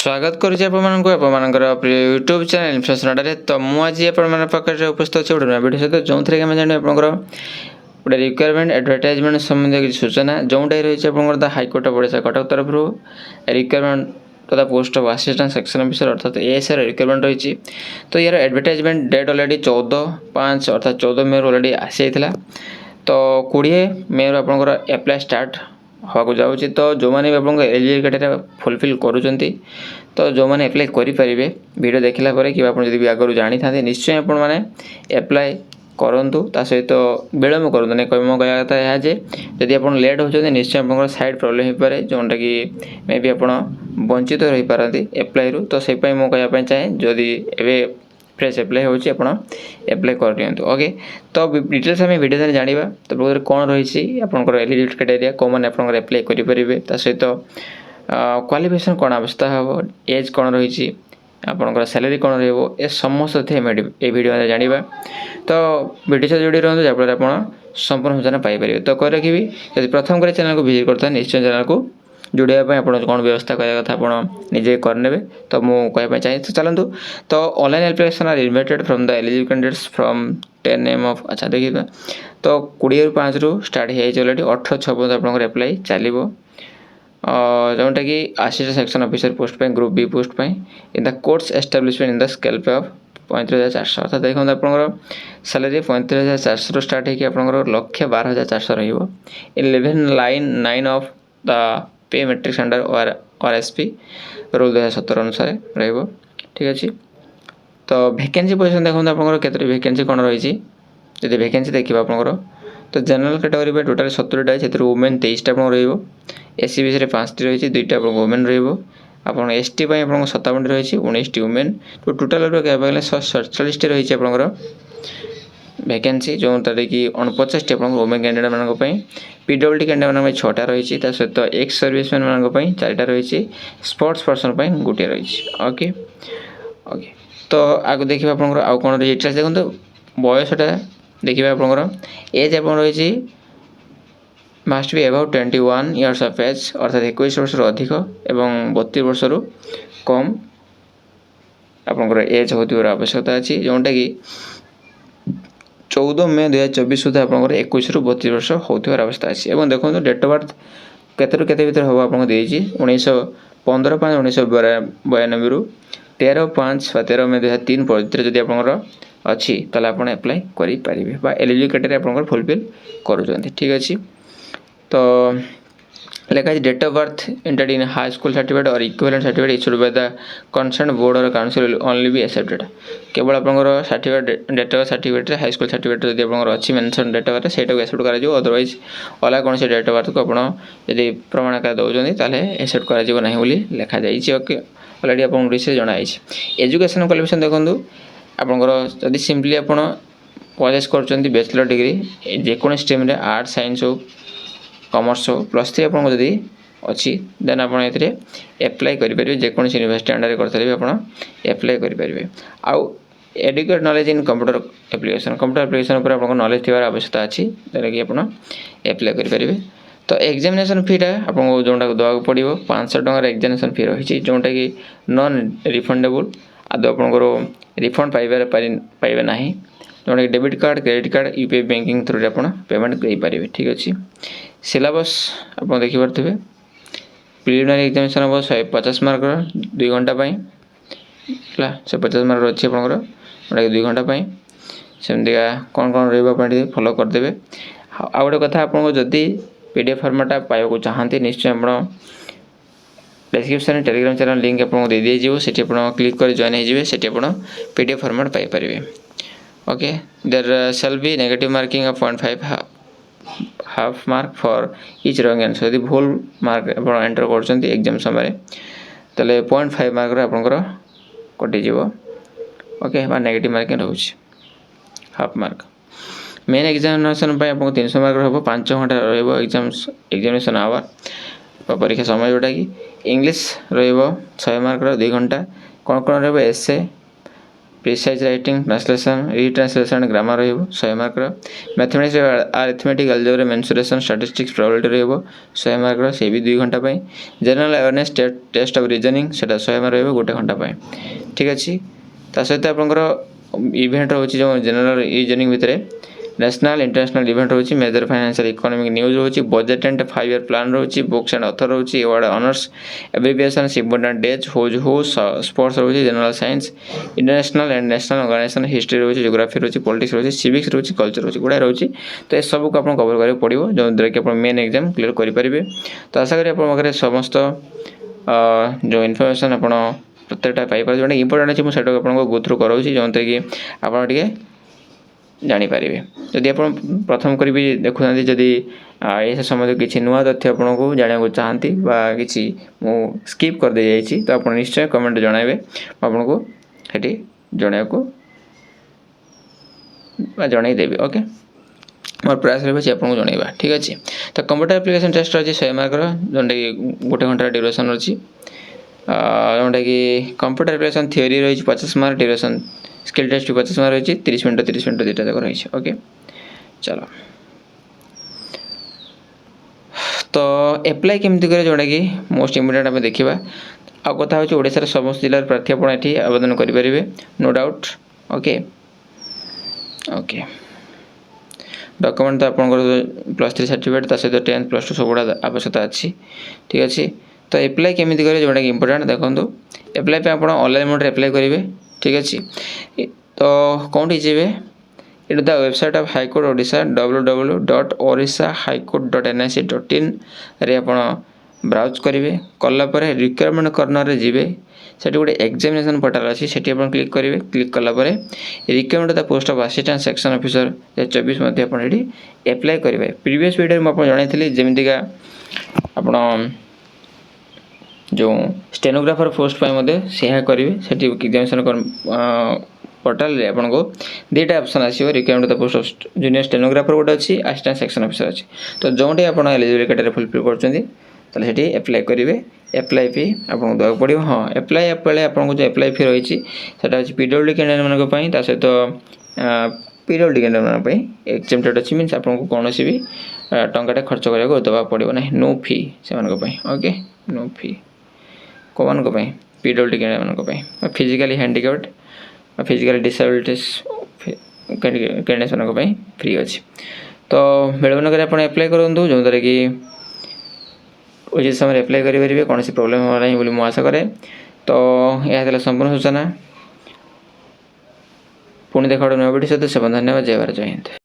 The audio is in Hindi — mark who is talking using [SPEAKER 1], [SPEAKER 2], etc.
[SPEAKER 1] स्वागत करुच्ची प्रिय यूट्यूब चैनल इन्फ्लुएंसर अड्डा तो मुझे पाखे उपस्थित अच्छे गोटे नुआ भिडियो सहित जो थे आम जाना आपंकर गोटे रिक्वायरमेंट एडवर्टाइजमेंट संबंधी किसी सूचना जोटा रही है the high court of Odisha Cuttack तरफ रिक्वायरमेंट तथा post of assistant section officer अर्थात एएसआर रिक्वायरमेंट रही। तो यार एडवर्टाइजमेंट डेट ऑलरेडी 14/5 अर्थात 14 मे ऑलरेडी आसी जाता। तो 20 मे आपंकर एप्लाय स्टार्ट हाँ जाऊँगी। तो जो मैंने आप एलिजिबिलिटी फुलफिल करूँ तो जो मैंने एप्लाय करेंगे वीडियो देखला कि आप आगुरी जानी था निश्चय आप एप्लाय करूँ ता सहित विलम्ब करूँ नहीं कह मो कह कथा यह जदि आप लेट होते निश्चय आप साइड प्रोब्लेम हो पाए जोटा कि मे बी आप वंचित रही पारती एप्लाय रु। तो से मो कहना चाहे जदि एवं फ्रेश एप्लाय होची आपण एप्लाय कर दियंतु। ओके तो डिटेल्स आम वीडियो जानिबा। तो प्रकृति कौन रही आपंकर एलिजिबिलिटी क्राइटेरिया कौन मैंने आप एप्लाय करेंगे ता सहित क्वालिफिकेशन कौन आवश्यकता हम एज कौन रही आपंकर सैलरी कौन रे समस्त थे ये वीडियो में जानिबा। तो वीडियो से जोड़ी रहते जहाँफल आप संपूर्ण सूचना पाइपर। तो कह रखी यदि प्रथम कर चैनल को विजिट करता निश्चय चैनल को जोड़ापी आप कौन व्यवस्था करने कथा आप निजे करने। तो मुझे चाहिए तो चलतु। तो online application are invited from the eligible candidates from 10 AM of अच्छा देखिए। तो 20/5 रु स्टार्ट होलरेडी 18/6 पर्यटन आप एप्लाय चलो जोटा कि असिस्टेंट सेक्शन ऑफिसर पोस्ट पे ग्रुप बी पोस्ट पे in the course establishment in the scale पे ऑफ 35,400 अर्थात देखो आप सैलरी 35,400 स्टार्ट होकर आप 1,12,400 इन 11/9 of the pay matrix under RSP rule 2017 अनुसार रही। ठीक अच्छे। तो वैकेंसी पोजिशन देखो आप वैकेंसी कौन रही जब वैकेंसी देखिए आपंकर तो जनरल कैटेगरी पे टोटाल 70टा से वुमेन 23टा SC BC 5टी रही 2टा वुमेन रहा ST आप 57 रही 19टी वुमेन। तो टोटाल कहने 147 रही आपंकर वैकेंसी जोटा कि 49टी वुमेन कैंडिडेट मानक PWD कैंडिडेट मान 6टा रही सहित एक्स सर्विसमैन मानक 4टा रही स्पोर्ट्स पर्सन गोटे रही। ओके ओके तो आगे देखिए आपंकर आउ कौन रही डिटेल्स देखो बयसटा देखिए आपंकर एज आप रही must be about 21 years of age अर्थात 21 वर्ष अधिक एवं 32 वर्ष कम आपंकर एज होती आवश्यकता अच्छी जोटा कि 14 मे 2024 सुधा आप 21 रु 32 वर्ष होती आवश्यकता अच्छी। और देखो डेट ऑफ बर्थ केते केते भर हम आपको देती 15/5/1992 रु 13/5 मे 2003 पद्धति जब आप अच्छी ताले आप एप्लाय करेंगे एलिजिबल क्राइटेरिया आप फुलफिल करुँच। ठीक अच्छे। तो लिखा date of birth entered in high school certificate और equivalent certificate issued by the concern board और council will only be accepted. केवल आपंकर certificate date of certificate high school certificate जब आप अच्छी मेंशन डेट ऑफ बर्थ से एक्सेप्ट कर अदरवाइज अलग कौन से डेट ऑफ बर्थ को आपड़ी प्रमाण आकार दौरान ताले एक्सेप्ट करना बोली लिखा जाइए। ओके अलरेडी आप विषय जनाई। एजुकेशन क्वालिफिकेशन देखो आपंकर जदि सिंपली आप पजेस कर बैचलर डिग्री जेको स्ट्रीम आर्ट साइंस हो कॉमर्स हो +3 आपको जदि अच्छी देन आप एप्लाय करेंगे जेको यूनिवर्सिटी अंडर करते आप एप्लाय करेंगे। आउ educate knowledge in computer application पर आपको नॉलेज थी आवश्यकता अच्छी जोटा कि आप एप्लाय करेंगे। तो एग्जामिनेशन फीटा आपको जोटा देवा पड़ो 500 टकर एग्जामिनेशन फी रही जोटा कि नॉन रिफंडेबल आदि आपंकर रिफंड पाइबे ना जोटा कि debit card credit card UPI banking through आप पेमेंट करेंगे। ठीक अच्छे। सिलेबस आप देखिपे प्रिलिमिनारी एग्जामिनेशन हम 150 मार्क 2 घंटा 150 मार्क अच्छी आपंकर जोटा कि 2 घंटा सेमतिका कौन कौन रही फॉलो करदे। आउ गोटे कथा आपको जदि PDF फॉर्मेटा पाइबा चाहती निश्चय आप डिस्क्रिप्शन टेलीग्राम चैनल लिंक आपको दे दिए से क्लिक कर जॉइन हो PDF format paper. Okay there shall be negative marking of 0.5 half mark for each wrong answer यदि भूल मार्क आप एंटर कर एग्जाम समय तेल 0.5 मार्क आपंकर कटिज। ओके नेगेटिव मार्किंग रोचे हाफ मार्क। मेन एग्जामिनेशन आपको 300 मार्क हम 5 घंटा एग्जामिनेशन आवर परीक्षा समय जोटा कि इंग्लिश 100 मार्क 2 घंटा कौन कौन essay precis writing translation retranslation grammar ରହିବ 100 ମାର୍କର। Mathematics arithmetic algebra mensuration statistics probability ରହିବ 100 ମାର୍କର, ସେ ବି 2 ଘଣ୍ଟା ପାଇଁ। General awareness test of reasoning ସେଟା 100 ମାର୍କ ରହିବ 1 ଘଣ୍ଟା ପାଇଁ। ଠିକ୍ ଅଛି। ତା ସହିତ ଆପଣଙ୍କର ଇଭେଣ୍ଟ ରହୁଛି ଯେଉଁ ଜେନେରାଲ୍ ରିଜନିଂ ଭିତରେ ନ୍ୟାସନାଲ୍ ଇଣ୍ଟରନ୍ୟାସନାଲ୍ ଇଭେଣ୍ଟ ରହୁଛି, ମେଜର ଫାଇନାନ୍ସିଆଲ୍ ଇକୋନୋମିକ୍ ନ୍ୟୁଜ୍ ରହୁଛି, ବଜେଟ୍ ଆଣ୍ଡ 5 year ପ୍ଲାନ୍ ରହୁଛି, ବୁକ୍ସ ଆଣ୍ଡ ଅଥର ରହୁଛି, ଆୱାର୍ଡ଼ ଅନର୍ସ ଏବ୍ରିଭିଏସନ୍ସ ଇମ୍ପୋର୍ଟାଣ୍ଟ ଡେଜ୍ ହୁ ସ୍ପୋର୍ଟସ୍ ରହୁଛି, general science international and national organisation history ରହୁଛି, ଜିଓଗ୍ରାଫି ରହୁଛି, ପଲିଟିକ୍ସ ରହୁଛି, ସିଭିକ୍ସ ରହୁଛି, କଲଚର ରହୁଛି, ଗୁଡ଼ାଏ ରହୁଛି। ତ ଏସବୁକୁ ଆପଣ କଭର କରିବାକୁ ପଡ଼ିବ ଯେଉଁଥିରେ କି ଆପଣ ମେନ୍ ଏକ୍ଜାମ୍ କ୍ଲିୟର କରିପାରିବେ। ତ ଆଶା କରି ଆପଣଙ୍କ ପାଖରେ ସମସ୍ତ ଯେଉଁ ଇନଫର୍ମେସନ୍ ଆପଣ ପ୍ରତ୍ୟେକଟା ପାଇପାରିବେ। ଯେଉଁଟା ଇମ୍ପୋର୍ଟାଣ୍ଟ ଅଛି ମୁଁ ସେଇଟାକୁ ଆପଣଙ୍କୁ ଗୋ ଥ୍ରୁ କରାଉଛି ଯେଉଁଥିରେ କି ଆପଣ ଟିକେ ଜାଣିପାରିବେ। ଯଦି ଆପଣ ପ୍ରଥମ କରିବି ଦେଖୁଥାନ୍ତି ଯଦି ଏ ସମ୍ବନ୍ଧୀୟ କିଛି ନୂଆ ତଥ୍ୟ ଆପଣଙ୍କୁ ଜାଣିବାକୁ ଚାହାନ୍ତି ବା କିଛି ମୁଁ ସ୍କିପ୍ କରିଦେଇଯାଇଛି ତ ଆପଣ ନିଶ୍ଚୟ କମେଣ୍ଟ ଜଣାଇବେ, ମୁଁ ଆପଣଙ୍କୁ ସେଠି ଜଣାଇବାକୁ ବା ଜଣାଇଦେବି। ଓକେ, ମୋର ପ୍ରୟାସ ରହିବ ଆପଣଙ୍କୁ ଜଣାଇବା। ଠିକ୍ ଅଛି। ତ କମ୍ପ୍ୟୁଟର ଆପ୍ଲିକେସନ୍ ଟେଷ୍ଟ ଅଛି 100 ମାର୍କର ଯେଉଁଟାକି 1 ଘଣ୍ଟାର ଡ୍ୟୁରେସନ୍ ଅଛି। ଯେଉଁଟାକି କମ୍ପ୍ୟୁଟର ଆପ୍ଲିକେସନ୍ ଥିଓରି ରହିଛି 50 mark, duration skill test 50 mark ରହିଛି, 30 ମିନିଟ୍ ଦୁଇଟା ଯାକ ରହିଛି। ଓକେ, चलो तो एप्लाई केमती करे जोटाकि मोस्ट इम्पोर्टेंट आम देखा आ कथा हूँ ओडार समस्त जिलार प्रार्थी आप आवेदन करेंगे no doubt. Okay okay document तो आप +3 सर्टिफिकेट ता सहित 10th +2 सब गुड़ा आवश्यकता अच्छी। ठीक अच्छे। तो एप्लाई केमती करे जोटा कि इम्पोर्टेंट देखो एप्लाई पे आप ऑनलाइन मोड एप्लाई करेंगे। ठीक अच्छे। तो कौन जीवे it the website of high court Odisha www.orissa.highcourt.nic.in रे आप ब्राउज करेंगे। कलापर रिक्वायरमेंट कर्नर रे जीवे सेठी गोटे एग्जामिनेशन पोर्टाल अच्छी से क्लिक करेंगे। क्लिक कलापर requirement the post of assistant section officer 2024 मध्य एप्लाई करेंगे। प्रीवियस वीडियो में आपको जनाई जमीका आप जो स्टेनोग्राफर पोस्ट से करेंगे से एग्जामिनेशन पोर्टाल रे आपको दुईटा ऑप्शन आसो requirement the post of junior stenographer गोटे अच्छी असिस्टेंट सेक्शन ऑफिसर अच्छी। तो जोटे आप एलिजिबल कैटेगरी फुलफिल करते एप्लाई करेंगे। एप्लाई फी आपको देवाक पड़ो। हाँ एप्लाई आपको जो एप्लाई फी रही है पीडब्ल्यूडी कैंडिडेट मानक सहित पीडब्ल्यूडी कैंडिडेट मानक एक्सेप्टेड अच्छी मीन्स आपको कौन भी टंकाटे खर्च करने देवा पड़ो ना, नो फी से ओके नो फी कौन मानक पीडब्ल्यूडी कैंडिडेट मानक physically handicapped physical disabilities candidate मानक फ्री अच्छी। तो बेलवनगर आप एप्लाई करूँ जो द्वारा कि उचित समय एप्लाई करेंगे कौन प्रोब्लेम होगा नहीं बोली मुझे आशा करे। तो यह संपूर्ण सूचना पुणी देखा नुआ वीडियो सहित से धन्यवाद। जय भारत जय हिंद।